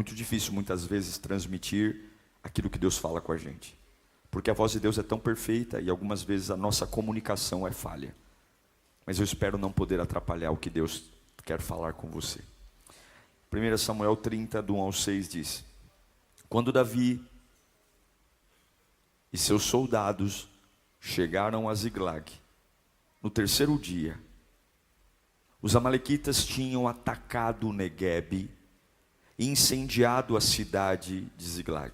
muito difícil muitas vezes transmitir aquilo que Deus fala com a gente, porque a voz de Deus é tão perfeita e algumas vezes a nossa comunicação é falha. Mas eu espero não poder atrapalhar o que Deus quer falar com você. 1 Samuel 30, do 1 ao 6 diz: quando Davi e seus soldados chegaram a Ziglag, no terceiro dia, os amalequitas tinham atacado o Neguebe e incendiado a cidade de Ziglag.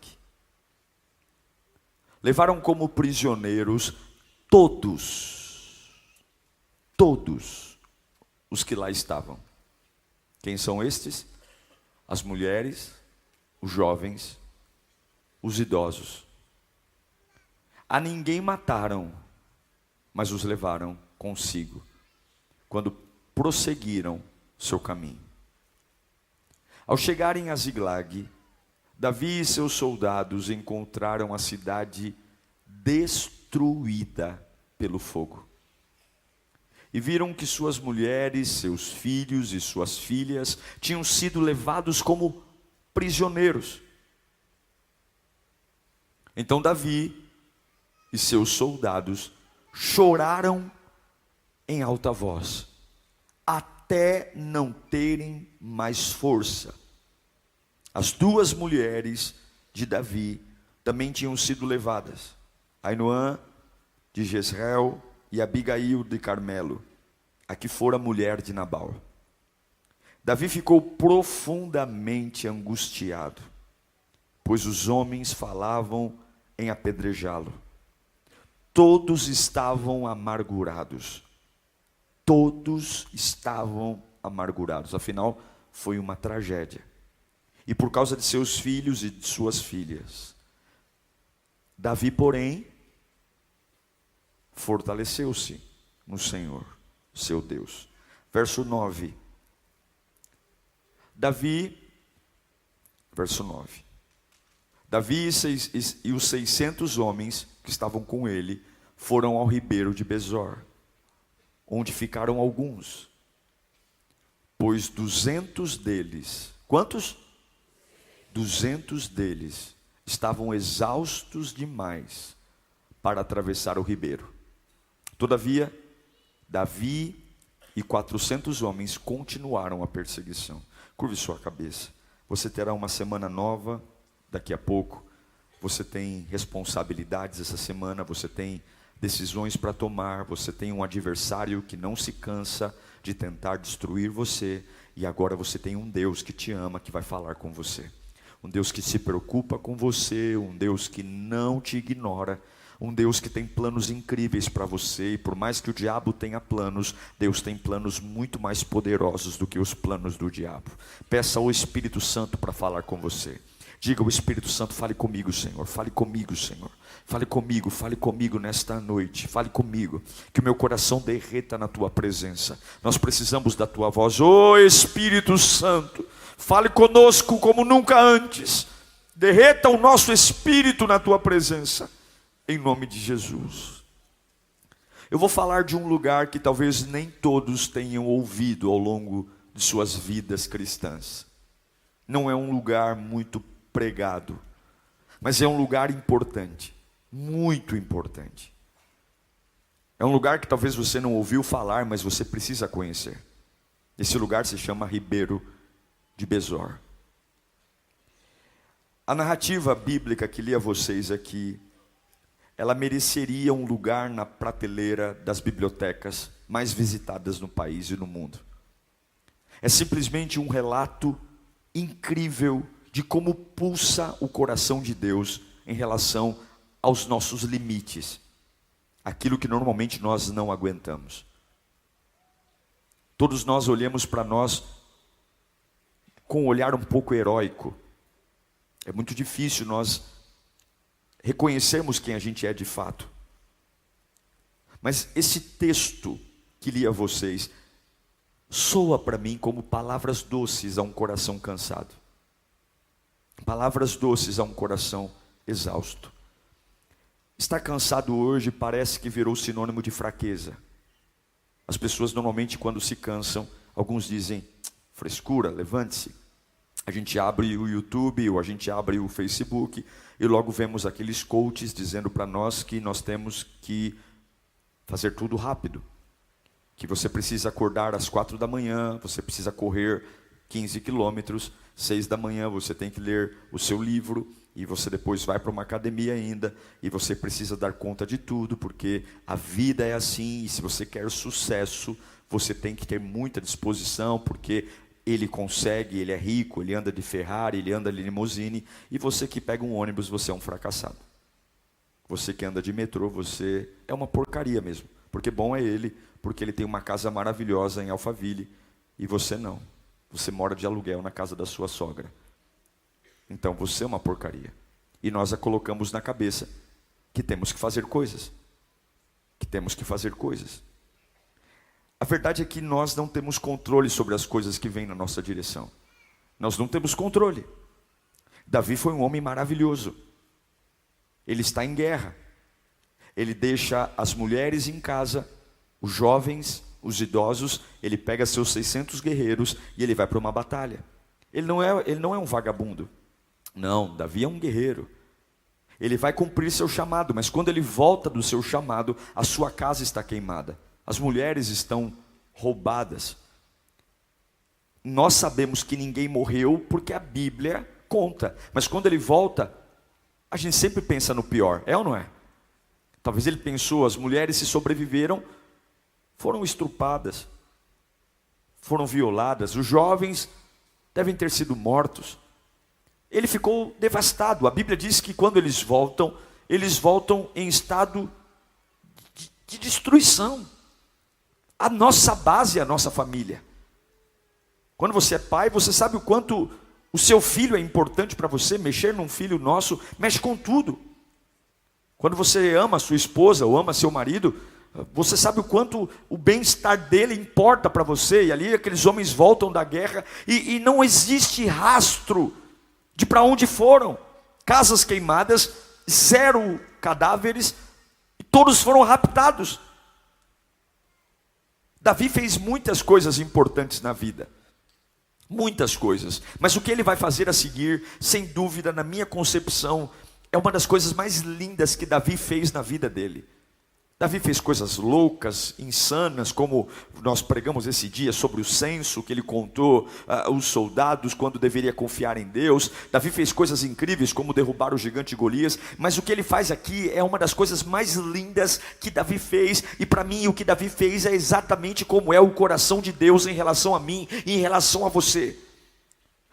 Levaram como prisioneiros todos os que lá estavam. Quem são estes? As mulheres, os jovens, os idosos. A ninguém mataram, mas os levaram consigo, quando prosseguiram seu caminho. Ao chegarem a Ziglag, Davi e seus soldados encontraram a cidade destruída pelo fogo. E viram que suas mulheres, seus filhos e suas filhas tinham sido levados como prisioneiros. Então Davi e seus soldados choraram em alta voz, até não terem mais força. As duas mulheres de Davi também tinham sido levadas, Ainoã de Jezreel e Abigail de Carmelo, a que fora mulher de Nabal. Davi ficou profundamente angustiado, pois os homens falavam em apedrejá-lo. Todos estavam amargurados. Todos estavam amargurados. Afinal, foi uma tragédia. E por causa de seus filhos e de suas filhas. Davi, porém, fortaleceu-se no Senhor, seu Deus. Verso 9. Verso 9. Davi e os 600 homens que estavam com ele foram ao ribeiro de Besor, onde ficaram alguns, pois 200 deles, quantos? 200 deles estavam exaustos demais para atravessar o ribeiro. Todavia, Davi e 400 homens continuaram a perseguição. Curve sua cabeça. Você terá uma semana nova daqui a pouco. Você tem responsabilidades essa semana, você tem decisões para tomar, você tem um adversário que não se cansa de tentar destruir você, e agora você tem um Deus que te ama, que vai falar com você. Um Deus que se preocupa com você, um Deus que não te ignora, um Deus que tem planos incríveis para você, e por mais que o diabo tenha planos, Deus tem planos muito mais poderosos do que os planos do diabo. Peça ao Espírito Santo para falar com você. Diga ao Espírito Santo: fale comigo, Senhor, fale comigo, Senhor. Fale comigo nesta noite, fale comigo, que o meu coração derreta na tua presença. Nós precisamos da tua voz, ô Espírito Santo, fale conosco como nunca antes, derreta o nosso espírito na tua presença, em nome de Jesus. Eu vou falar de um lugar que talvez nem todos tenham ouvido ao longo de suas vidas cristãs. Não é um lugar muito pregado, mas é um lugar importante, muito importante. É um lugar que talvez você não ouviu falar, mas você precisa conhecer. Esse lugar se chama Ribeiro de Besor. A narrativa bíblica que li a vocês aqui, ela mereceria um lugar na prateleira das bibliotecas mais visitadas no país e no mundo. É simplesmente um relato incrível de como pulsa o coração de Deus em relação aos nossos limites, aquilo que normalmente nós não aguentamos. Todos nós olhamos para nós com um olhar um pouco heróico. É muito difícil nós reconhecermos quem a gente é de fato. Mas esse texto que li a vocês soa para mim como palavras doces a um coração cansado. Palavras doces a um coração exausto. Estar cansado hoje parece que virou sinônimo de fraqueza. As pessoas normalmente, quando se cansam, alguns dizem: frescura, levante-se. A gente abre o YouTube ou a gente abre o Facebook e logo vemos aqueles coaches dizendo para nós que nós temos que fazer tudo rápido. Que você precisa acordar às 4 da manhã, você precisa correr 15 quilômetros, 6 da manhã você tem que ler o seu livro, e você depois vai para uma academia ainda, e você precisa dar conta de tudo, porque a vida é assim, e se você quer sucesso, você tem que ter muita disposição, porque ele consegue, ele é rico, ele anda de Ferrari, ele anda de limousine, e você que pega um ônibus, você é um fracassado. Você que anda de metrô, você é uma porcaria mesmo, porque bom é ele, porque ele tem uma casa maravilhosa em Alphaville, e você não. Você mora de aluguel na casa da sua sogra. Então você é uma porcaria. E nós a colocamos na cabeça que temos que fazer coisas. Que temos que fazer coisas. A verdade é que nós não temos controle sobre as coisas que vêm na nossa direção. Nós não temos controle. Davi foi um homem maravilhoso. Ele está em guerra. Ele deixa as mulheres em casa, os jovens, os idosos, ele pega seus 600 guerreiros e ele vai para uma batalha. Ele não é um vagabundo. Não, Davi é um guerreiro. Ele vai cumprir seu chamado, mas quando ele volta do seu chamado, a sua casa está queimada. As mulheres estão roubadas. Nós sabemos que ninguém morreu porque a Bíblia conta. Mas quando ele volta, a gente sempre pensa no pior, é ou não é? Talvez ele pensou, as mulheres se sobreviveram, foram estrupadas, foram violadas, os jovens devem ter sido mortos. Ele ficou devastado. A Bíblia diz que quando eles voltam em estado de destruição. A nossa base é a nossa família. Quando você é pai, você sabe o quanto o seu filho é importante para você. Mexer num filho nosso, mexe com tudo. Quando você ama a sua esposa ou ama seu marido, você sabe o quanto o bem-estar dele importa para você. E ali aqueles homens voltam da guerra e não existe rastro de para onde foram. Casas queimadas, 0 cadáveres, e todos foram raptados. Davi fez muitas coisas importantes na vida. Muitas coisas. Mas o que ele vai fazer a seguir, sem dúvida, na minha concepção, é uma das coisas mais lindas que Davi fez na vida dele. Davi fez coisas loucas, insanas, como nós pregamos esse dia sobre o censo que ele contou os soldados quando deveria confiar em Deus. Davi fez coisas incríveis como derrubar o gigante Golias, mas o que ele faz aqui é uma das coisas mais lindas que Davi fez, e para mim o que Davi fez é exatamente como é o coração de Deus em relação a mim e em relação a você.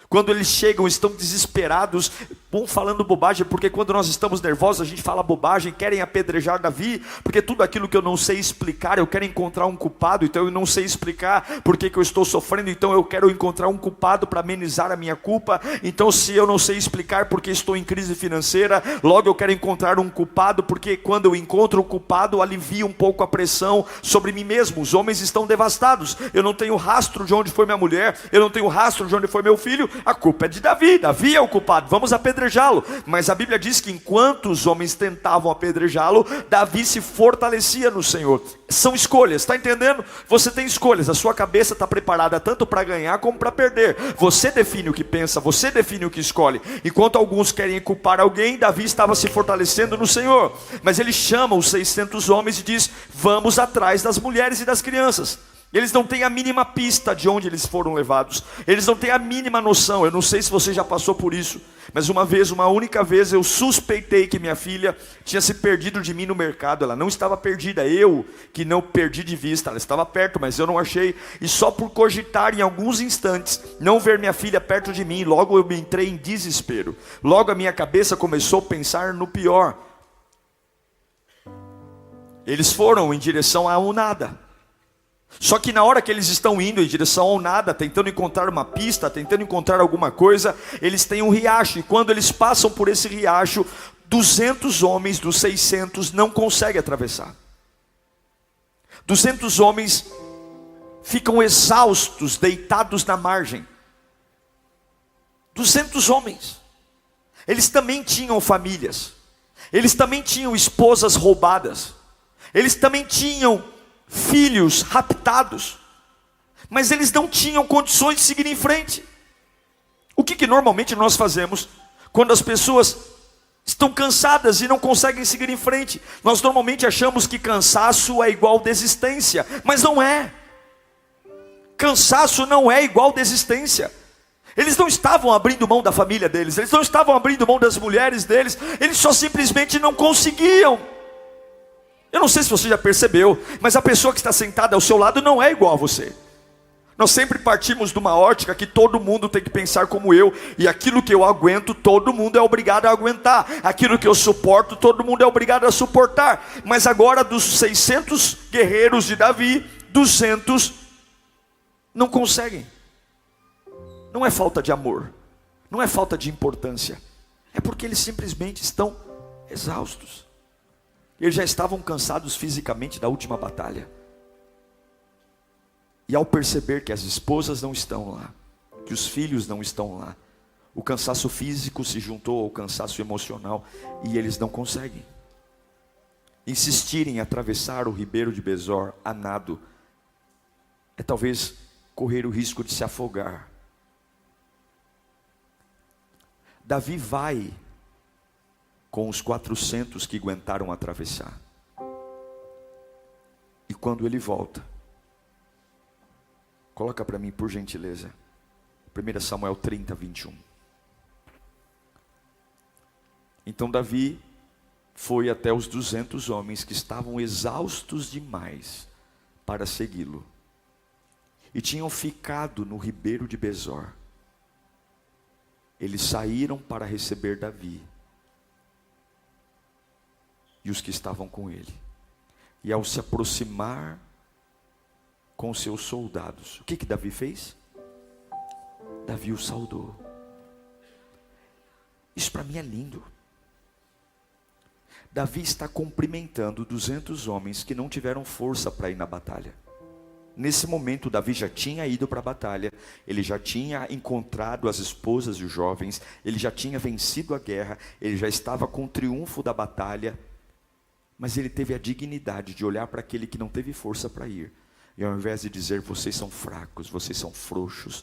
Quando eles chegam, estão desesperados, vão falando bobagem, porque quando nós estamos nervosos, a gente fala bobagem, querem apedrejar Davi, porque tudo aquilo que eu não sei explicar, eu quero encontrar um culpado, então eu não sei explicar porque que eu estou sofrendo, então eu quero encontrar um culpado para amenizar a minha culpa. Então se eu não sei explicar porque estou em crise financeira, logo eu quero encontrar um culpado, porque quando eu encontro o culpado, alivia um pouco a pressão sobre mim mesmo. Os homens estão devastados, eu não tenho rastro de onde foi minha mulher, eu não tenho rastro de onde foi meu filho. A culpa é de Davi, Davi é o culpado, vamos apedrejá-lo. Mas a Bíblia diz que enquanto os homens tentavam apedrejá-lo, Davi se fortalecia no Senhor. São escolhas, está entendendo? Você tem escolhas, a sua cabeça está preparada tanto para ganhar como para perder. Você define o que pensa, você define o que escolhe. Enquanto alguns querem culpar alguém, Davi estava se fortalecendo no Senhor. Mas ele chama os 600 homens e diz: vamos atrás das mulheres e das crianças. Eles não têm a mínima pista de onde eles foram levados. Eles não têm a mínima noção. Eu não sei se você já passou por isso, mas uma única vez eu suspeitei que minha filha tinha se perdido de mim no mercado. Ela não estava perdida, eu que não perdi de vista. Ela estava perto, mas eu não achei. E só por cogitar em alguns instantes não ver minha filha perto de mim, logo eu me entrei em desespero. Logo a minha cabeça começou a pensar no pior. Eles foram em direção a um nada. Só que na hora que eles estão indo em direção ao nada, tentando encontrar uma pista, tentando encontrar alguma coisa, eles têm um riacho, e quando eles passam por esse riacho, 200 homens dos 600 não conseguem atravessar. 200 homens ficam exaustos, deitados na margem. 200 homens. Eles também tinham famílias, eles também tinham esposas roubadas, eles também tinham filhos raptados, mas eles não tinham condições de seguir em frente. O que normalmente nós fazemos quando as pessoas estão cansadas e não conseguem seguir em frente? Nós normalmente achamos que cansaço é igual desistência, mas não é. Cansaço não é igual desistência. Eles não estavam abrindo mão da família deles, eles não estavam abrindo mão das mulheres deles, eles só simplesmente não conseguiam. Eu não sei se você já percebeu, mas a pessoa que está sentada ao seu lado não é igual a você. Nós sempre partimos de uma ótica que todo mundo tem que pensar como eu, e aquilo que eu aguento, todo mundo é obrigado a aguentar, aquilo que eu suporto, todo mundo é obrigado a suportar. Mas agora, dos 600 guerreiros de Davi, 200 não conseguem. Não é falta de amor, não é falta de importância, é porque eles simplesmente estão exaustos. Eles já estavam cansados fisicamente da última batalha. E ao perceber que as esposas não estão lá, que os filhos não estão lá, o cansaço físico se juntou ao cansaço emocional e eles não conseguem. Insistir em atravessar o ribeiro de Besor a nado é talvez correr o risco de se afogar. Davi vai com os 400 que aguentaram atravessar. E quando ele volta, coloca para mim por gentileza, 1 Samuel 30, 21. Então Davi foi até os 200 homens que estavam exaustos demais para segui-lo. E tinham ficado no ribeiro de Besor. Eles saíram para receber Davi e os que estavam com ele. E ao se aproximar com seus soldados, o que Davi fez? Davi o saudou. Isso para mim é lindo. Davi está cumprimentando 200 homens que não tiveram força para ir na batalha. Nesse momento Davi já tinha ido para a batalha, ele já tinha encontrado as esposas e os jovens, ele já tinha vencido a guerra, ele já estava com o triunfo da batalha, mas ele teve a dignidade de olhar para aquele que não teve força para ir, e ao invés de dizer, vocês são fracos, vocês são frouxos,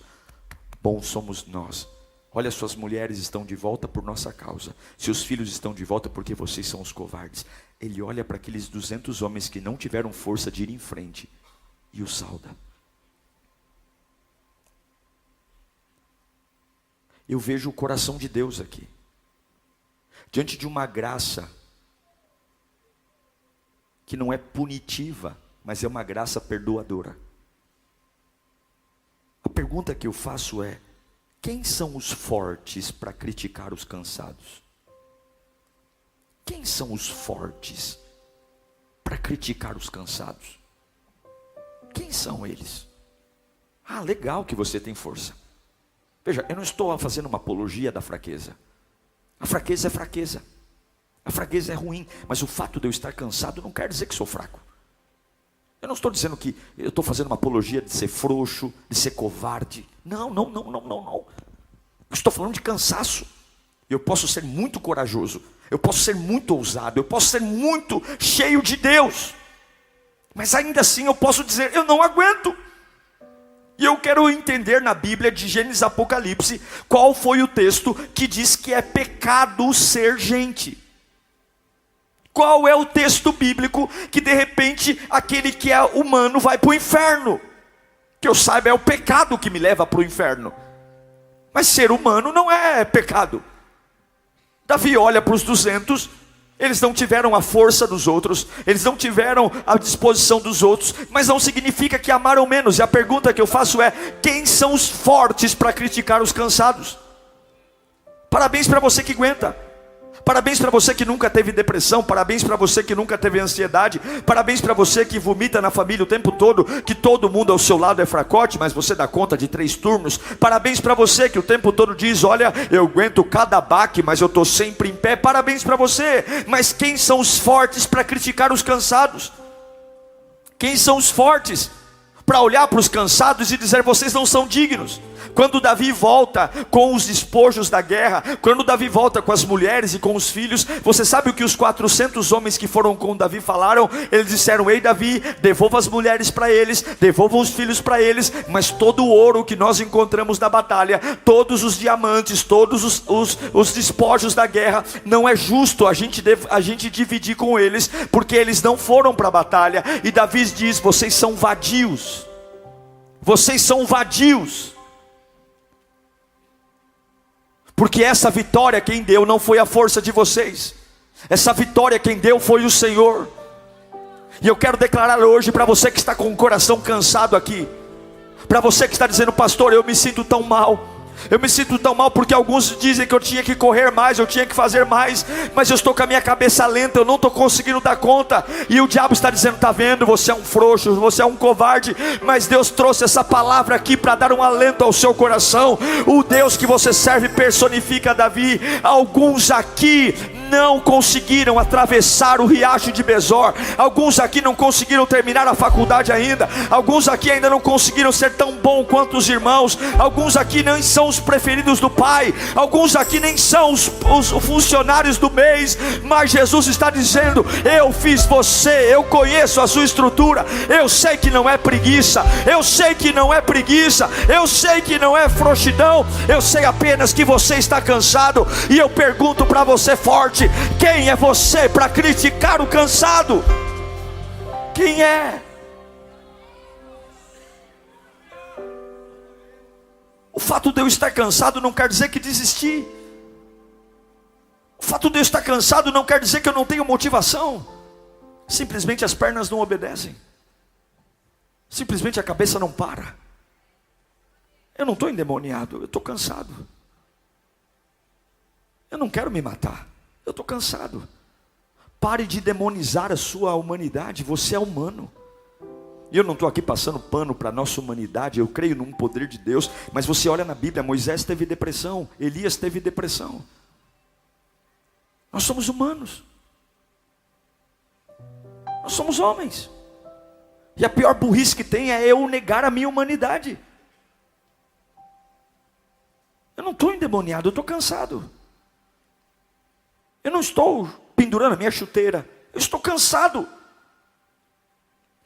bons somos nós, olha, suas mulheres estão de volta por nossa causa, seus filhos estão de volta porque vocês são os covardes. Ele olha para aqueles 200 homens que não tiveram força de ir em frente, e o sauda. Eu vejo o coração de Deus aqui, diante de uma graça, que não é punitiva, mas é uma graça perdoadora. A pergunta que eu faço é, quem são os fortes para criticar os cansados? Quem são os fortes para criticar os cansados? Quem são eles? Ah, legal que você tem força. Veja, eu não estou fazendo uma apologia da fraqueza. A fraqueza é fraqueza. A fraqueza é ruim. Mas o fato de eu estar cansado não quer dizer que sou fraco. Eu não estou dizendo que eu estou fazendo uma apologia de ser frouxo, de ser covarde. Não. Eu estou falando de cansaço. Eu posso ser muito corajoso. Eu posso ser muito ousado. Eu posso ser muito cheio de Deus. Mas ainda assim eu posso dizer, eu não aguento. E eu quero entender na Bíblia, de Gênesis a Apocalipse, qual foi o texto que diz que é pecado ser gente. Qual é o texto bíblico que de repente aquele que é humano vai para o inferno? Que eu saiba, é o pecado que me leva para o inferno. Mas ser humano não é pecado. Davi olha para os 200, eles não tiveram a força dos outros, eles não tiveram a disposição dos outros, mas não significa que amaram menos. E a pergunta que eu faço é, quem são os fortes para criticar os cansados? Parabéns para você que aguenta. Parabéns para você que nunca teve depressão, parabéns para você que nunca teve ansiedade, parabéns para você que vomita na família o tempo todo, que todo mundo ao seu lado é fracote, mas você dá conta de 3 turnos. Parabéns para você que o tempo todo diz, olha, eu aguento cada baque, mas eu estou sempre em pé. Parabéns para você. Mas quem são os fortes para criticar os cansados? Quem são os fortes para olhar para os cansados e dizer, vocês não são dignos? Quando Davi volta com os despojos da guerra, quando Davi volta com as mulheres e com os filhos, você sabe o que os 400 homens que foram com Davi falaram? Eles disseram: ei Davi, devolva as mulheres para eles, devolva os filhos para eles, mas todo o ouro que nós encontramos na batalha, todos os diamantes, todos os despojos da guerra, não é justo a gente dividir com eles, porque eles não foram para a batalha. E Davi diz: vocês são vadios, vocês são vadios. Porque essa vitória quem deu não foi a força de vocês, essa vitória quem deu foi o Senhor. E eu quero declarar hoje para você que está com o coração cansado aqui, para você que está dizendo: pastor, eu me sinto tão mal. Eu me sinto tão mal porque alguns dizem que eu tinha que correr mais, eu tinha que fazer mais, mas eu estou com a minha cabeça lenta, eu não estou conseguindo dar conta. E o diabo está dizendo: está vendo, você é um frouxo, você é um covarde. Mas Deus trouxe essa palavra aqui para dar um alento ao seu coração. O Deus que você serve personifica Davi. Alguns aqui não conseguiram atravessar o riacho de Besor. Alguns aqui não conseguiram terminar a faculdade ainda. Alguns aqui ainda não conseguiram ser tão bom quanto os irmãos. Alguns aqui nem são os preferidos do pai. Alguns aqui nem são os funcionários do mês. Mas Jesus está dizendo: eu fiz você, eu conheço a sua estrutura. Eu sei que não é preguiça, eu sei que não é preguiça, eu sei que não é frouxidão. Eu sei apenas que você está cansado. E eu pergunto para você forte: quem é você para criticar o cansado? Quem é? O fato de eu estar cansado não quer dizer que desisti. O fato de eu estar cansado não quer dizer que eu não tenho motivação. Simplesmente as pernas não obedecem. Simplesmente a cabeça não para. Eu não estou endemoniado, eu estou cansado. Eu não quero me matar, eu estou cansado. Pare de demonizar a sua humanidade. Você é humano. E eu não estou aqui passando pano para a nossa humanidade. Eu creio num poder de Deus. Mas você olha na Bíblia, Moisés teve depressão, Elias teve depressão. Nós somos humanos. Nós somos homens. E a pior burrice que tem é eu negar a minha humanidade. Eu não estou endemoniado, eu estou cansado. Eu não estou pendurando a minha chuteira, eu estou cansado.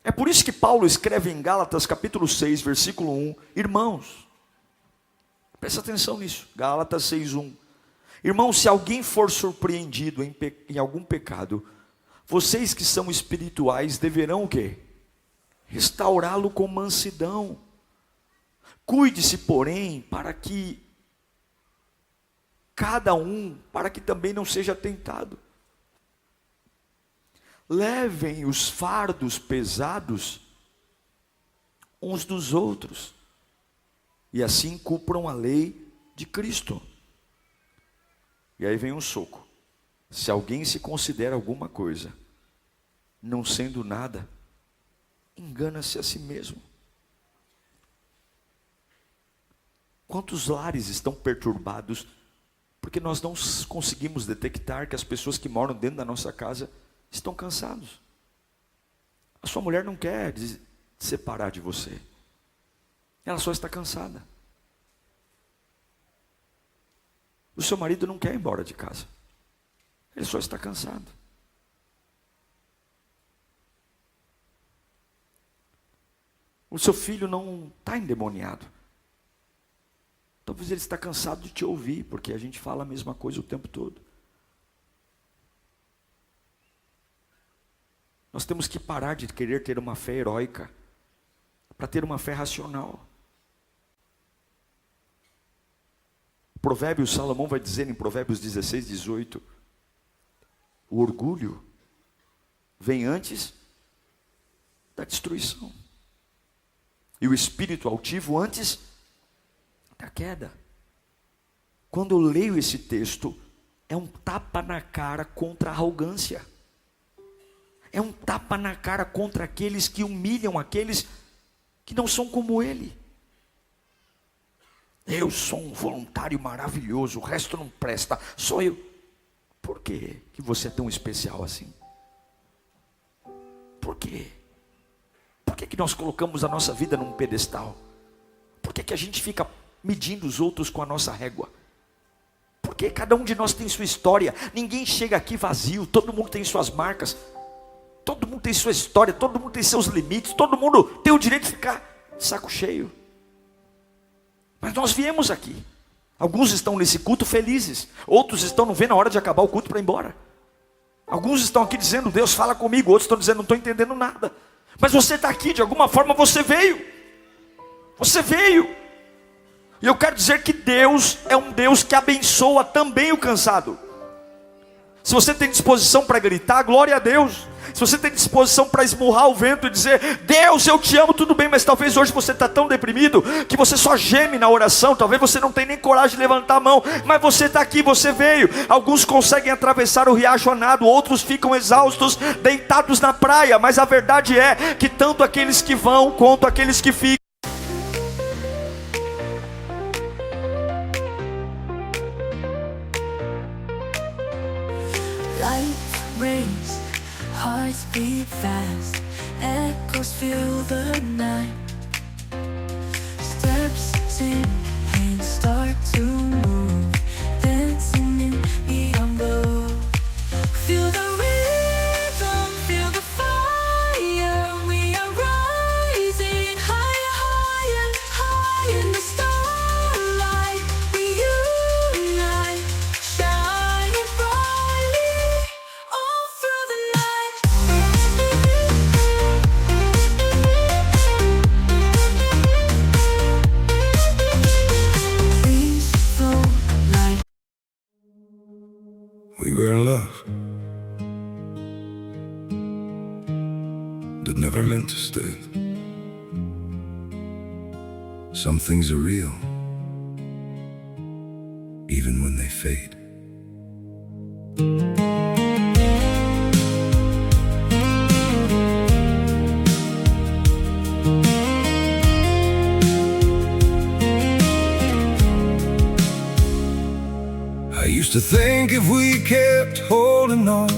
É por isso que Paulo escreve em Gálatas capítulo 6, versículo 1, irmãos, presta atenção nisso, Gálatas 6:1. Irmãos, se alguém for surpreendido em algum pecado, vocês que são espirituais deverão o quê? Restaurá-lo com mansidão. Cuide-se, porém, para que também não seja tentado. Levem os fardos pesados uns dos outros, e assim cumpram a lei de Cristo. E aí vem um soco. Se alguém se considera alguma coisa, não sendo nada, engana-se a si mesmo. Quantos lares estão perturbados porque nós não conseguimos detectar que as pessoas que moram dentro da nossa casa estão cansados? A sua mulher não quer se separar de você, ela só está cansada. O seu marido não quer ir embora de casa, ele só está cansado. O seu filho não está endemoniado, talvez ele está cansado de te ouvir, porque a gente fala a mesma coisa o tempo todo. Nós temos que parar de querer ter uma fé heróica, para ter uma fé racional. Provérbios, Salomão vai dizer em Provérbios 16:18, o orgulho vem antes da destruição, e o espírito altivo antes da queda. Quando eu leio esse texto, é um tapa na cara contra a arrogância. É um tapa na cara contra aqueles que humilham aqueles que não são como ele. Eu sou um voluntário maravilhoso, o resto não presta, só eu. Por que você é tão especial assim? Por quê? Por que nós colocamos a nossa vida num pedestal? Por que a gente fica medindo os outros com a nossa régua. Porque cada um de nós tem sua história. Ninguém chega aqui vazio. Todo mundo tem suas marcas. Todo mundo tem sua história. Todo mundo tem seus limites. Todo mundo tem o direito de ficar de saco cheio. Mas nós viemos aqui. Alguns estão nesse culto felizes. Outros estão não vendo a hora de acabar o culto para ir embora. Alguns estão aqui dizendo, Deus fala comigo. Outros estão dizendo, não estou entendendo nada. Mas você está aqui, de alguma forma você veio. Você veio. E eu quero dizer que Deus é um Deus que abençoa também o cansado. Se você tem disposição para gritar, glória a Deus. Se você tem disposição para esmurrar o vento e dizer, Deus, eu te amo, tudo bem. Mas talvez hoje você está tão deprimido que você só geme na oração. Talvez você não tenha nem coragem de levantar a mão. Mas você está aqui, você veio. Alguns conseguem atravessar o riacho a nado. Outros ficam exaustos, deitados na praia. Mas a verdade é que tanto aqueles que vão, quanto aqueles que ficam, life rains, hearts beat fast, echoes fill the night. Steps in, hands start to move, dancing in the umbrella. Feel the rhythm, feel the fire. We are rising higher, higher, higher in the starlight. We unite, shining brightly all through the night. Breeze flow like We were in love that never meant to stay. Some things are real, even when they fade. I used to think if we kept holding on,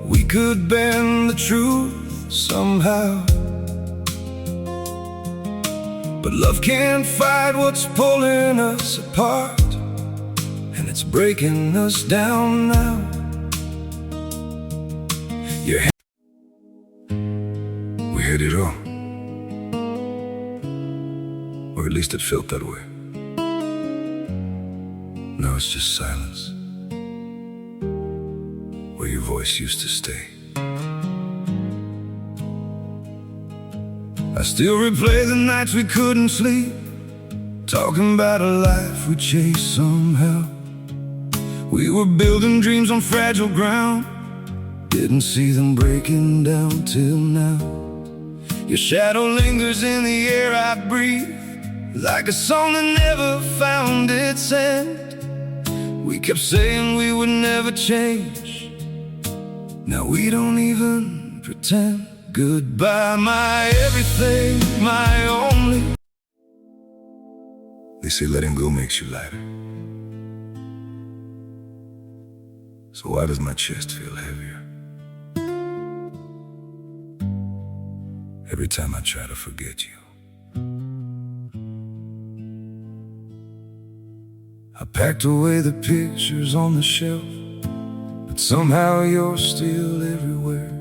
we could bend the truth somehow. But love can't fight what's pulling us apart, and it's breaking us down now. Your hand, we had it all, or at least it felt that way. Now it's just silence, where your voice used to stay. I still replay the nights we couldn't sleep, talking about a life we chased somehow. We were building dreams on fragile ground, didn't see them breaking down till now. Your shadow lingers in the air I breathe, like a song that never found its end. We kept saying we would never change, now we don't even pretend. Goodbye, my everything, my only. They say letting go makes you lighter. So why does my chest feel heavier every time I try to forget you? I packed away the pictures on the shelf, but somehow you're still everywhere.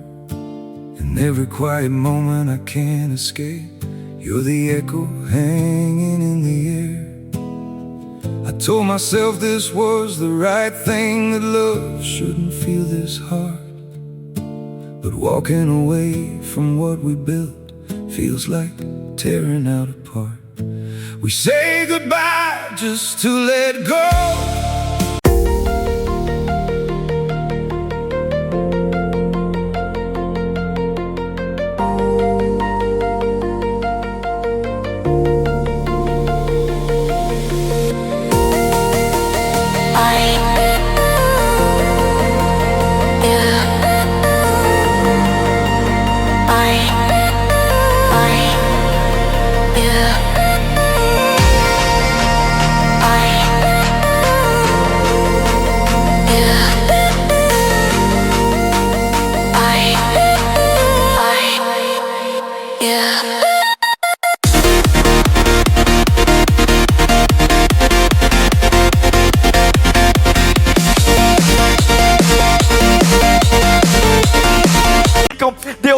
In every quiet moment I can't escape, you're the echo hanging in the air. I told myself this was the right thing, that love shouldn't feel this hard. But walking away from what we built feels like tearing out apart. We say goodbye just to let go.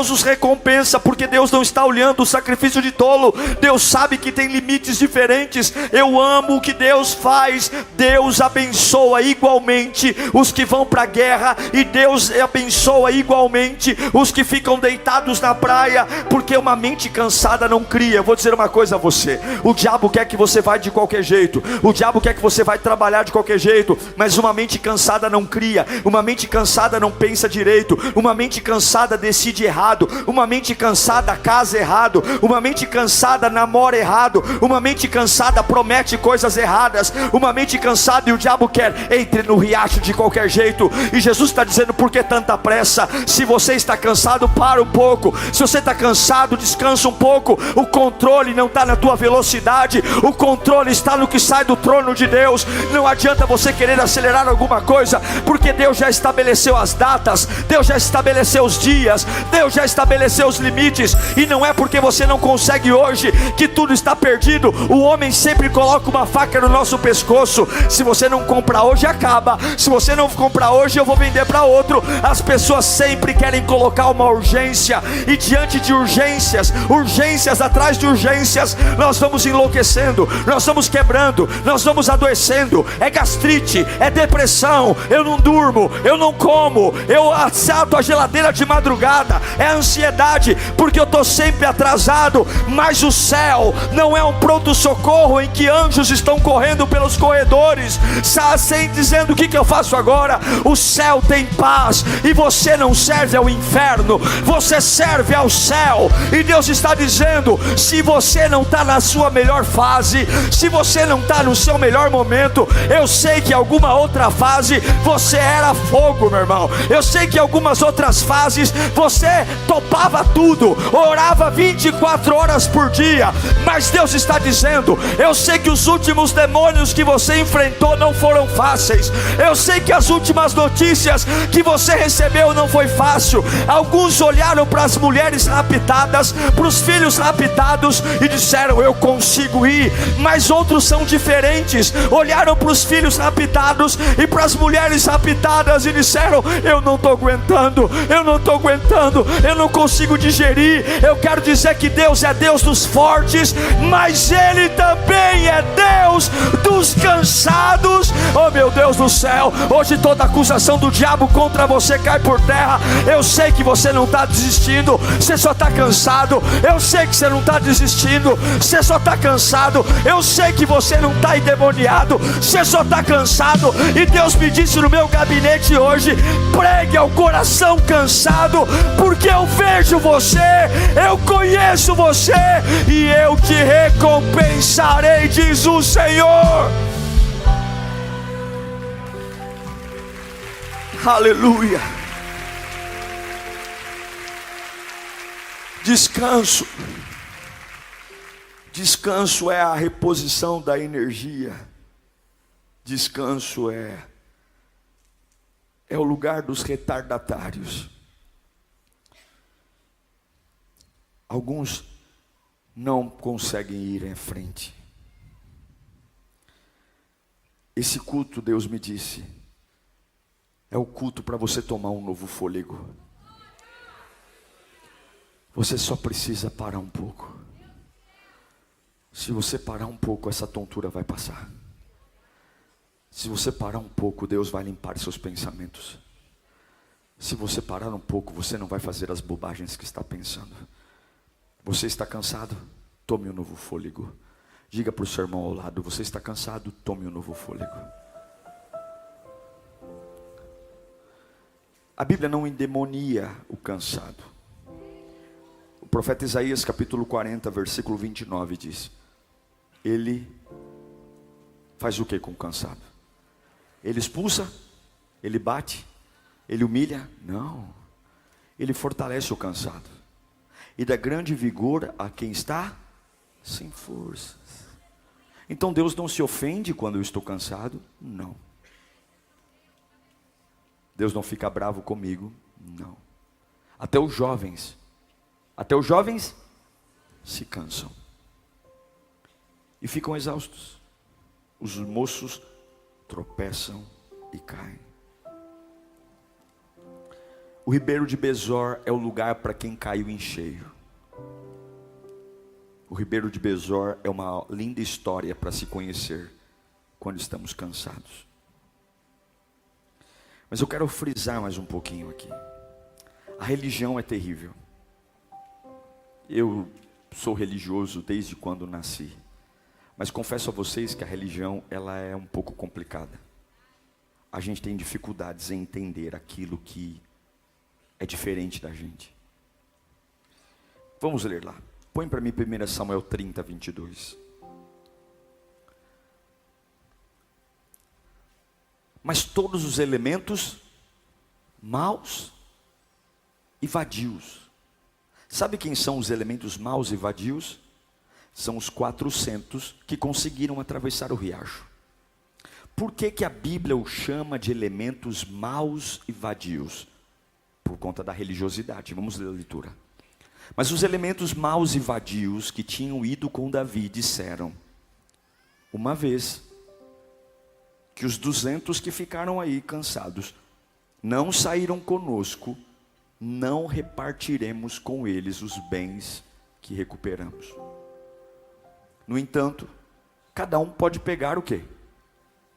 Deus os recompensa, porque Deus não está olhando o sacrifício de tolo. Deus sabe que tem limites diferentes. Eu amo o que Deus faz. Deus abençoa igualmente os que vão para a guerra, e Deus abençoa igualmente os que ficam deitados na praia, porque uma mente cansada não cria. Eu vou dizer uma coisa a você: o diabo quer que você vá de qualquer jeito, o diabo quer que você vai trabalhar de qualquer jeito, mas uma mente cansada não cria, uma mente cansada não pensa direito, uma mente cansada decide errado, uma mente cansada casa errado, uma mente cansada namora errado, uma mente cansada promete coisas erradas, uma mente cansada, e o diabo quer: entre no riacho de qualquer jeito. E Jesus está dizendo: por que tanta pressa? Se você está cansado, para um pouco. Se você está cansado, descansa um pouco. O controle não está na tua velocidade, o controle está no que sai do trono de Deus. Não adianta você querer acelerar alguma coisa, porque Deus já estabeleceu as datas, Deus já estabeleceu os dias, Deus já estabeleceu os limites. E não é porque você não consegue hoje que tudo está perdido. O homem sempre coloca uma faca no nosso pescoço: se você não comprar hoje, acaba. Se você não comprar hoje, eu vou vender para outro. As pessoas sempre querem colocar uma urgência, e diante de urgências, urgências atrás de urgências, nós vamos enlouquecendo, nós vamos quebrando, nós vamos adoecendo. É gastrite, é depressão, eu não durmo, eu não como, eu assalto a geladeira de madrugada, é ansiedade, porque eu estou sempre atrasado. Mas o céu não é um pronto-socorro em que anjos estão correndo pelos corredores, sem dizendo: o que eu faço agora? O céu tem paz, e você não serve ao inferno, você serve ao céu. E Deus está dizendo: se você não está na sua melhor fase, se você não está no seu melhor momento, eu sei que alguma outra fase você era fogo, meu irmão. Eu sei que algumas outras fases você topava tudo, orava 24 horas por dia. Mas Deus está dizendo: eu sei que os últimos demônios que você enfrentou não foram fáceis, eu sei que as últimas notícias que você recebeu não foi fácil. Alguns olharam para as mulheres raptadas, para os filhos raptados, e disseram: eu consigo ir. Mas outros são diferentes, olharam para os filhos raptados e para as mulheres raptadas e disseram: eu não estou aguentando, eu não estou aguentando, eu não consigo digerir. Eu quero dizer que Deus é Deus dos fortes, mas Ele também é Deus dos cansados. Oh meu Deus do céu, hoje toda acusação do diabo contra você cai por terra. Eu sei que você não está desistindo, você só está cansado. Eu sei que você não está desistindo, você só está cansado. Eu sei que você não está endemoniado, você só está cansado. E Deus me disse no meu gabinete hoje: pregue ao coração cansado, porque eu vejo você, eu conheço você, e eu te recompensarei, diz o Senhor. Aleluia. Descanso. Descanso é a reposição da energia. Descanso é o lugar dos retardatários. Alguns não conseguem ir em frente. Esse culto, Deus me disse, é o culto para você tomar um novo fôlego. Você só precisa parar um pouco. Se você parar um pouco, essa tontura vai passar. Se você parar um pouco, Deus vai limpar seus pensamentos. Se você parar um pouco, você não vai fazer as bobagens que está pensando. Você está cansado? Tome um novo fôlego. Diga para o seu irmão ao lado: você está cansado? Tome um novo fôlego. A Bíblia não endemonia o cansado. O profeta Isaías capítulo 40, versículo 29 diz: ele faz o que com o cansado? Ele expulsa? Ele bate? Ele humilha? Não. Ele fortalece o cansado e dá grande vigor a quem está sem forças. Então Deus não se ofende quando eu estou cansado? Não. Deus não fica bravo comigo? Não. Até os jovens se cansam e ficam exaustos. Os moços tropeçam e caem. O ribeiro de Besor é o lugar para quem caiu em cheio. O ribeiro de Besor é uma linda história para se conhecer quando estamos cansados. Mas eu quero frisar mais um pouquinho aqui. A religião é terrível. Eu sou religioso desde quando nasci. Mas confesso a vocês que a religião, ela é um pouco complicada. A gente tem dificuldades em entender aquilo que é diferente da gente. Vamos ler lá. Põe para mim 1 Samuel 30, 22. Mas todos os elementos maus e vadios. Sabe quem são os elementos maus e vadios? São os 400 que conseguiram atravessar o riacho. Por que que a Bíblia o chama de elementos maus e vadios? Por conta da religiosidade. Vamos ler a leitura. Mas os elementos maus e vadios que tinham ido com Davi disseram: uma vez que os 200 que ficaram aí cansados não saíram conosco, não repartiremos com eles os bens que recuperamos. No entanto, cada um pode pegar o quê?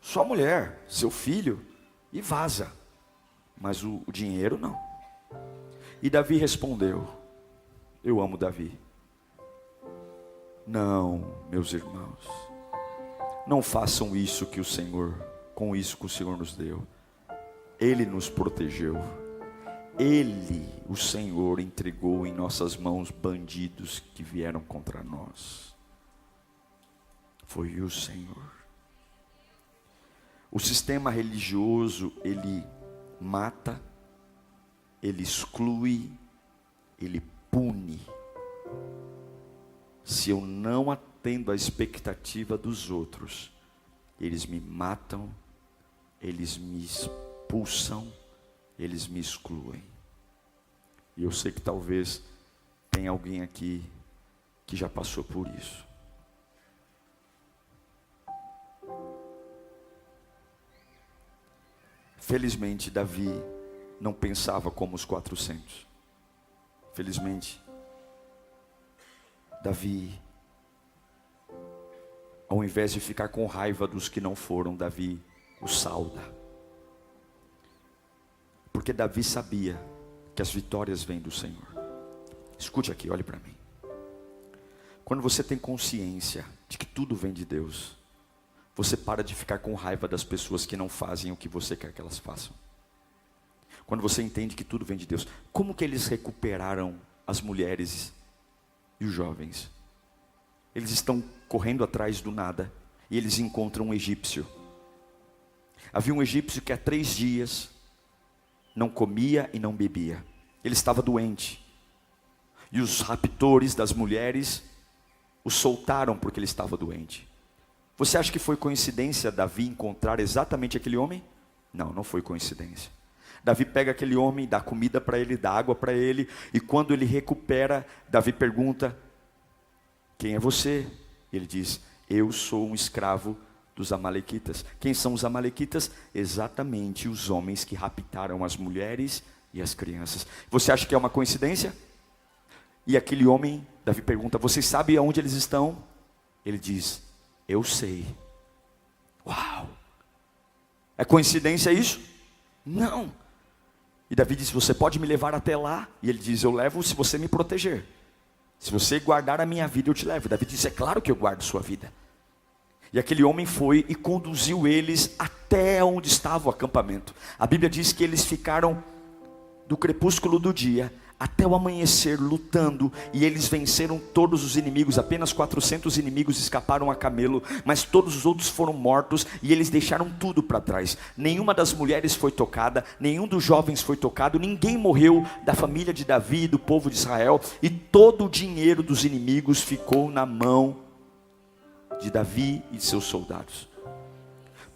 Sua mulher, seu filho, e vaza. Mas o dinheiro não. E Davi respondeu: eu amo Davi. Não, meus irmãos, não façam isso que o Senhor, com isso que o Senhor nos deu. Ele nos protegeu. Ele, o Senhor, entregou em nossas mãos bandidos que vieram contra nós. Foi o Senhor. O sistema religioso, ele mata, ele exclui, ele pune. Se eu não atendo à expectativa dos outros, eles me matam, eles me expulsam, eles me excluem. E eu sei que talvez tenha alguém aqui que já passou por isso. Felizmente, Davi não pensava como os 400. Felizmente, Davi, ao invés de ficar com raiva dos que não foram, Davi os sauda. Porque Davi sabia que as vitórias vêm do Senhor. Escute aqui, olhe para mim. Quando você tem consciência de que tudo vem de Deus, você para de ficar com raiva das pessoas que não fazem o que você quer que elas façam. Quando você entende que tudo vem de Deus. Como que eles recuperaram as mulheres e os jovens? Eles estão correndo atrás do nada e eles encontram um egípcio. Havia um egípcio que há 3 dias não comia e não bebia. Ele estava doente. E os raptores das mulheres o soltaram porque ele estava doente. Você acha que foi coincidência Davi encontrar exatamente aquele homem? Não, não foi coincidência. Davi pega aquele homem, dá comida para ele, dá água para ele, e quando ele recupera, Davi pergunta: quem é você? Ele diz: eu sou um escravo dos amalequitas. Quem são os amalequitas? Exatamente os homens que raptaram as mulheres e as crianças. Você acha que é uma coincidência? E aquele homem, Davi pergunta: você sabe aonde eles estão? Ele diz: eu sei. Uau! É coincidência isso? Não. E Davi diz: você pode me levar até lá? E ele diz: eu levo se você me proteger. Se você guardar a minha vida, eu te levo. Davi diz: é claro que eu guardo sua vida. E aquele homem foi e conduziu eles até onde estava o acampamento. A Bíblia diz que eles ficaram do crepúsculo do dia até o amanhecer lutando, e eles venceram todos os inimigos. Apenas 400 inimigos escaparam a camelo, mas todos os outros foram mortos, e eles deixaram tudo para trás. Nenhuma das mulheres foi tocada, nenhum dos jovens foi tocado, ninguém morreu da família de Davi e do povo de Israel, e todo o dinheiro dos inimigos ficou na mão de Davi e de seus soldados.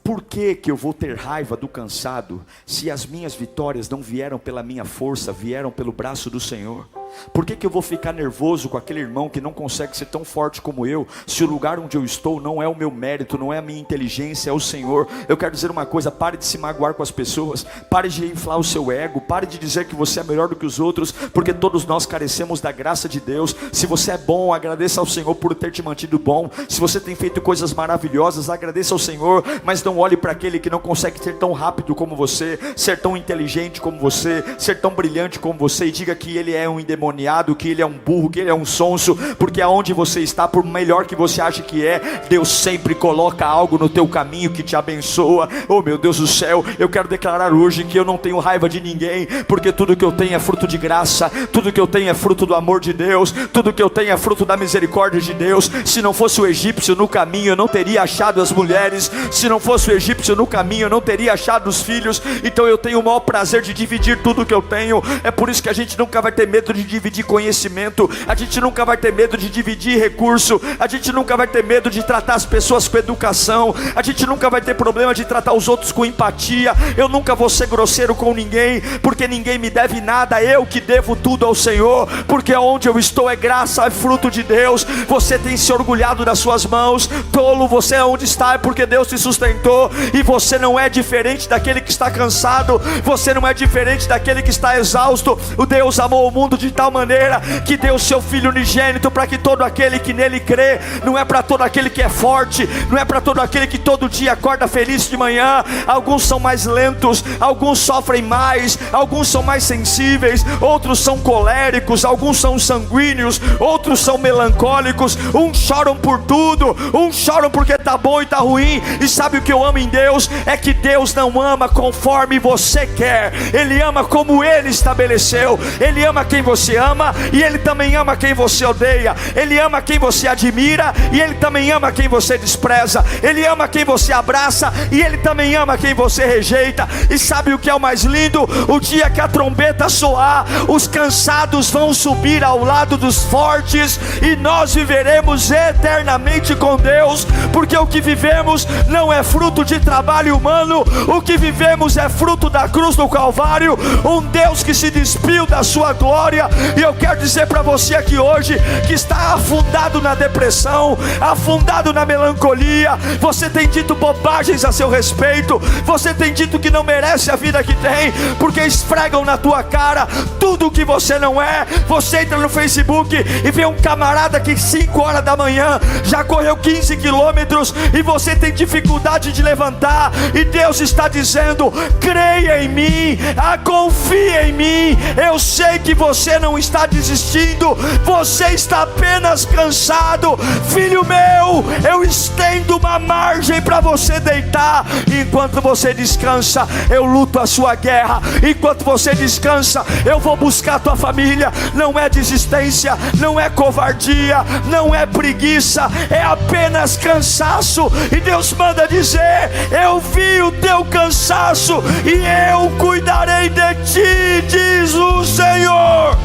Por que eu vou ter raiva do cansado, se as minhas vitórias não vieram pela minha força, vieram pelo braço do Senhor? Por que eu vou ficar nervoso com aquele irmão que não consegue ser tão forte como eu, se o lugar onde eu estou não é o meu mérito, não é a minha inteligência, é o Senhor? Eu quero dizer uma coisa: pare de se magoar com as pessoas, pare de inflar o seu ego, pare de dizer que você é melhor do que os outros, porque todos nós carecemos da graça de Deus. Se você é bom, agradeça ao Senhor por ter te mantido bom. Se você tem feito coisas maravilhosas, agradeça ao Senhor, mas não olhe para aquele que não consegue ser tão rápido como você, ser tão inteligente como você, ser tão brilhante como você, e diga que ele é um endemoniado, que ele é um burro, que ele é um sonso, porque aonde você está, por melhor que você ache que é, Deus sempre coloca algo no teu caminho que te abençoa. Oh meu Deus do céu, eu quero declarar hoje que eu não tenho raiva de ninguém, porque tudo que eu tenho é fruto de graça, tudo que eu tenho é fruto do amor de Deus, tudo que eu tenho é fruto da misericórdia de Deus. Se não fosse o egípcio no caminho, eu não teria achado as mulheres. Se não fosse o egípcio no caminho, eu não teria achado os filhos. Então eu tenho o maior prazer de dividir tudo que eu tenho. É por isso que a gente nunca vai ter medo de dividir conhecimento, a gente nunca vai ter medo de dividir recurso, a gente nunca vai ter medo de tratar as pessoas com educação, a gente nunca vai ter problema de tratar os outros com empatia. Eu nunca vou ser grosseiro com ninguém, porque ninguém me deve nada, eu que devo tudo ao Senhor, porque onde eu estou é graça, é fruto de Deus. Você tem se orgulhado das suas mãos, tolo, você é onde está é porque Deus te sustentou, e você não é diferente daquele que está cansado, você não é diferente daquele que está exausto. O Deus amou o mundo de tal maneira que deu o seu Filho unigênito, para que todo aquele que nele crê, não é para todo aquele que é forte, não é para todo aquele que todo dia acorda feliz de manhã. Alguns são mais lentos, alguns sofrem mais, alguns são mais sensíveis, outros são coléricos, alguns são sanguíneos, outros são melancólicos. Uns choram por tudo, uns choram porque está bom e está ruim. E sabe o que eu amo em Deus? É que Deus não ama conforme você quer, Ele ama como Ele estabeleceu. Ele ama quem você ama, e Ele também ama quem você odeia. Ele ama quem você admira, e Ele também ama quem você despreza. Ele ama quem você abraça, e Ele também ama quem você rejeita. E sabe o que é o mais lindo? O dia que a trombeta soar, os cansados vão subir ao lado dos fortes, e nós viveremos eternamente com Deus, porque o que vivemos não é fruto de trabalho humano, o que vivemos é fruto da cruz do Calvário, um Deus que se despiu da sua glória. E eu quero dizer para você aqui hoje, que está afundado na depressão, afundado na melancolia, você tem dito bobagens a seu respeito, você tem dito que não merece a vida que tem, porque esfregam na tua cara tudo o que você não é. Você entra no Facebook e vê um camarada que 5 horas da manhã já correu 15 quilômetros, e você tem dificuldade de levantar, e Deus está dizendo: creia em mim, confia em mim. Eu sei que você não está desistindo, você está apenas cansado. Filho meu, eu estendo uma margem para você deitar. Enquanto você descansa, eu luto a sua guerra. Enquanto você descansa, eu vou buscar a tua família. Não é desistência, não é covardia, não é preguiça, é apenas cansaço. E Deus manda dizer: eu vi o teu cansaço e eu cuidarei de ti, diz o Senhor.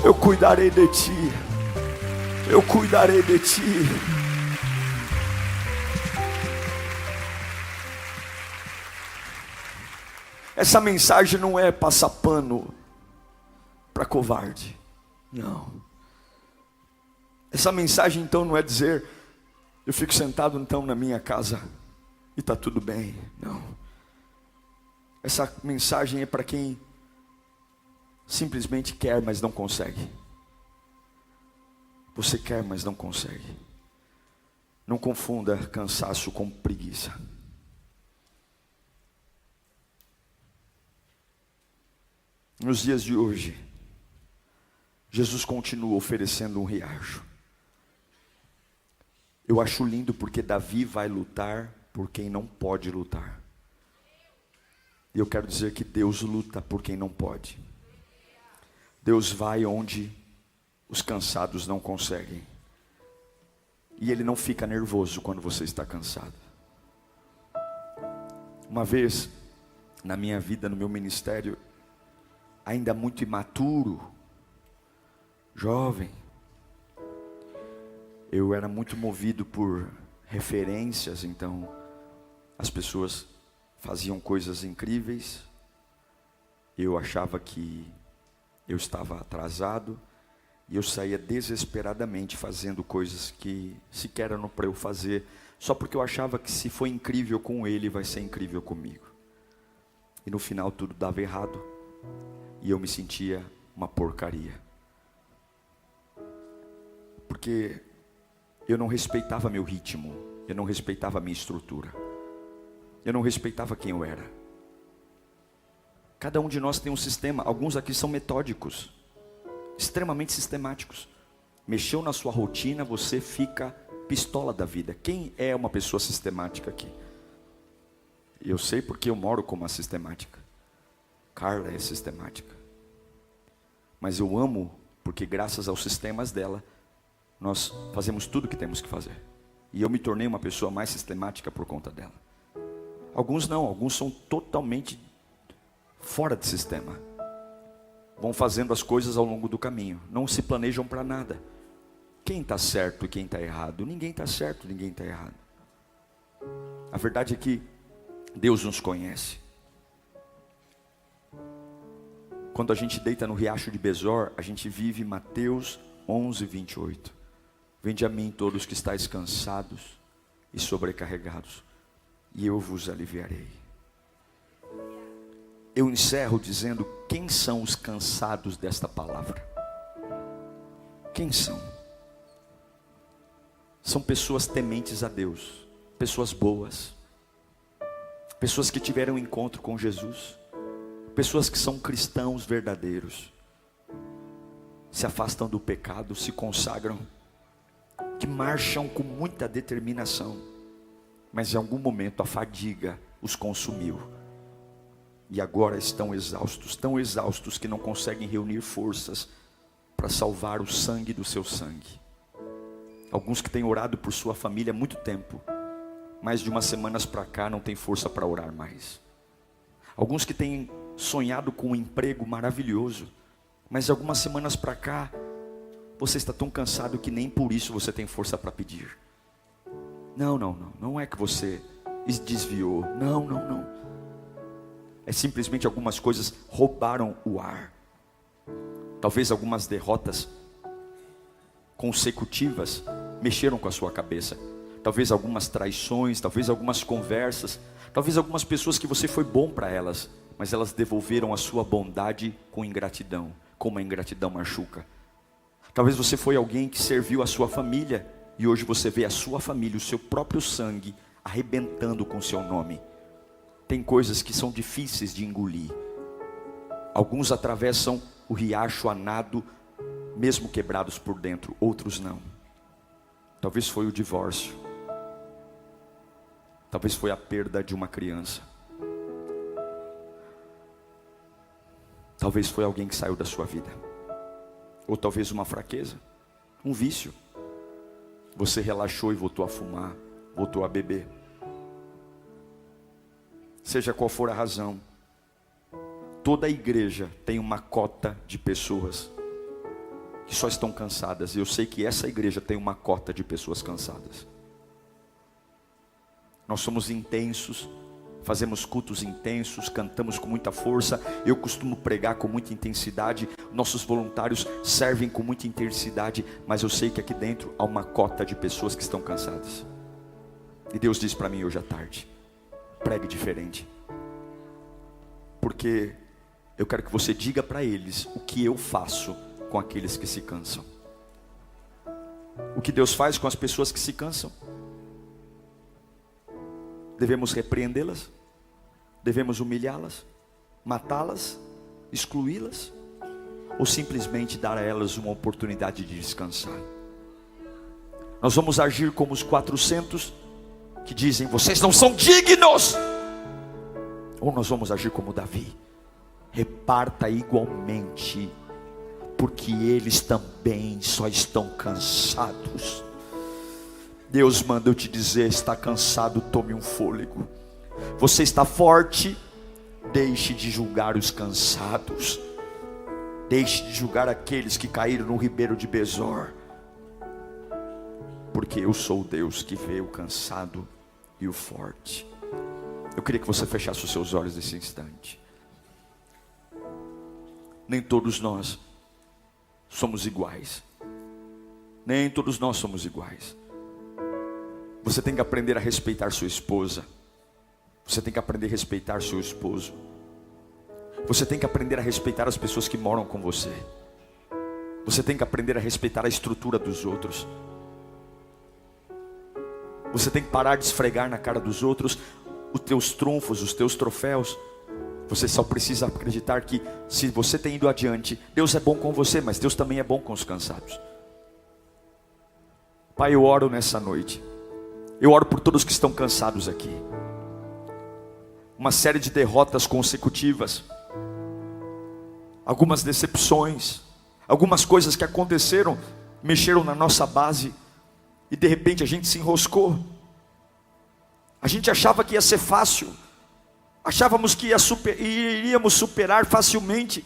Eu cuidarei de ti, eu cuidarei de ti. Essa mensagem não é passar pano para covarde, não. Essa mensagem então não é dizer: eu fico sentado então na minha casa e está tudo bem, não. Essa mensagem é para quem simplesmente quer, mas não consegue. Você quer, mas não consegue. Não confunda cansaço com preguiça. Nos dias de hoje, Jesus continua oferecendo um riacho. Eu acho lindo porque Davi vai lutar por quem não pode lutar. E eu quero dizer que Deus luta por quem não pode. Deus vai onde os cansados não conseguem. E Ele não fica nervoso quando você está cansado. Uma vez, na minha vida, no meu ministério, ainda muito imaturo, jovem, eu era muito movido por referências. Então as pessoas faziam coisas incríveis, eu achava que Eu estava atrasado e eu saía desesperadamente fazendo coisas que sequer eram para eu fazer, só porque eu achava que se foi incrível com ele, vai ser incrível comigo. E no final tudo dava errado e eu me sentia uma porcaria. Porque eu não respeitava meu ritmo, eu não respeitava minha estrutura, eu não respeitava quem eu era. Cada um de nós tem um sistema, alguns aqui são metódicos, extremamente sistemáticos. Mexeu na sua rotina, você fica pistola da vida. Quem é uma pessoa sistemática aqui? Eu sei porque eu moro com uma sistemática. Carla é sistemática. Mas eu amo porque graças aos sistemas dela, nós fazemos tudo o que temos que fazer. E eu me tornei uma pessoa mais sistemática por conta dela. Alguns não, alguns são totalmente fora de sistema. Vão fazendo as coisas ao longo do caminho. Não se planejam para nada. Quem está certo e quem está errado? Ninguém está certo, ninguém está errado. A verdade é que Deus nos conhece. Quando a gente deita no riacho de Besor, a gente vive Mateus 11, 28. Vinde a mim todos que estáis cansados e sobrecarregados, e eu vos aliviarei. Eu encerro dizendo: quem são os cansados desta palavra? Quem são? São pessoas tementes a Deus, pessoas boas, pessoas que tiveram encontro com Jesus, pessoas que são cristãos verdadeiros, se afastam do pecado, se consagram, que marcham com muita determinação, mas em algum momento a fadiga os consumiu, e agora estão exaustos, tão exaustos que não conseguem reunir forças para salvar o sangue do seu sangue. Alguns que têm orado por sua família há muito tempo, mais de umas semanas para cá não tem força para orar mais. Alguns que têm sonhado com um emprego maravilhoso, mas algumas semanas para cá você está tão cansado que nem por isso você tem força para pedir. Não é que você desviou, não. É simplesmente algumas coisas roubaram o ar. Talvez algumas derrotas consecutivas mexeram com a sua cabeça. Talvez algumas traições, talvez algumas conversas, talvez algumas pessoas que você foi bom para elas, mas elas devolveram a sua bondade com ingratidão, como a ingratidão machuca. Talvez você foi alguém que serviu a sua família, e hoje você vê a sua família, o seu próprio sangue, arrebentando com o seu nome. Tem coisas que são difíceis de engolir. Alguns atravessam o riacho a nado, mesmo quebrados por dentro, outros não. Talvez foi o divórcio. Talvez foi a perda de uma criança. Talvez foi alguém que saiu da sua vida. Ou talvez uma fraqueza, um vício. Você relaxou e voltou a fumar, voltou a beber. Seja qual for a razão, toda a igreja tem uma cota de pessoas que só estão cansadas. E eu sei que essa igreja tem uma cota de pessoas cansadas. Nós somos intensos, fazemos cultos intensos, cantamos com muita força. Eu costumo pregar com muita intensidade. Nossos voluntários servem com muita intensidade. Mas eu sei que aqui dentro há uma cota de pessoas que estão cansadas. E Deus diz para mim hoje à tarde: pregue diferente. Porque eu quero que você diga para eles o que eu faço com aqueles que se cansam. O que Deus faz com as pessoas que se cansam? Devemos repreendê-las? Devemos humilhá-las? Matá-las? Excluí-las? Ou simplesmente dar a elas uma oportunidade de descansar? Nós vamos agir como os 400 que dizem: vocês não são dignos? Ou nós vamos agir como Davi: reparta igualmente, porque eles também só estão cansados. Deus manda eu te dizer: está cansado, tome um fôlego. Você está forte, deixe de julgar os cansados. Deixe de julgar aqueles que caíram no ribeiro de Besor. Porque eu sou o Deus que vê o cansado e o forte. Eu queria que você fechasse os seus olhos nesse instante. nem todos nós somos iguais. Nem todos nós somos iguais. Você tem que aprender a respeitar sua esposa. Você tem que aprender a respeitar seu esposo. Você tem que aprender a respeitar as pessoas que moram com você. Você tem que aprender a respeitar a estrutura dos outros. Você tem que parar de esfregar na cara dos outros os teus trunfos, os teus troféus. Você só precisa acreditar que se você tem ido adiante, Deus é bom com você, mas Deus também é bom com os cansados. Pai, eu oro nessa noite. Eu oro por todos que estão cansados aqui. Uma série de derrotas consecutivas. Algumas decepções. Algumas coisas que aconteceram, mexeram na nossa base. E de repente a gente se enroscou. A gente achava que ia ser fácil. Achávamos que iríamos superar facilmente.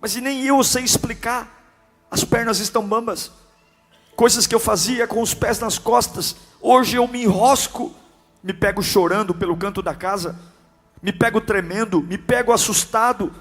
Mas nem eu sei explicar. As pernas estão bambas. Coisas que eu fazia com os pés nas costas, hoje eu me enrosco. Me pego chorando pelo canto da casa. Me pego tremendo, me pego assustado.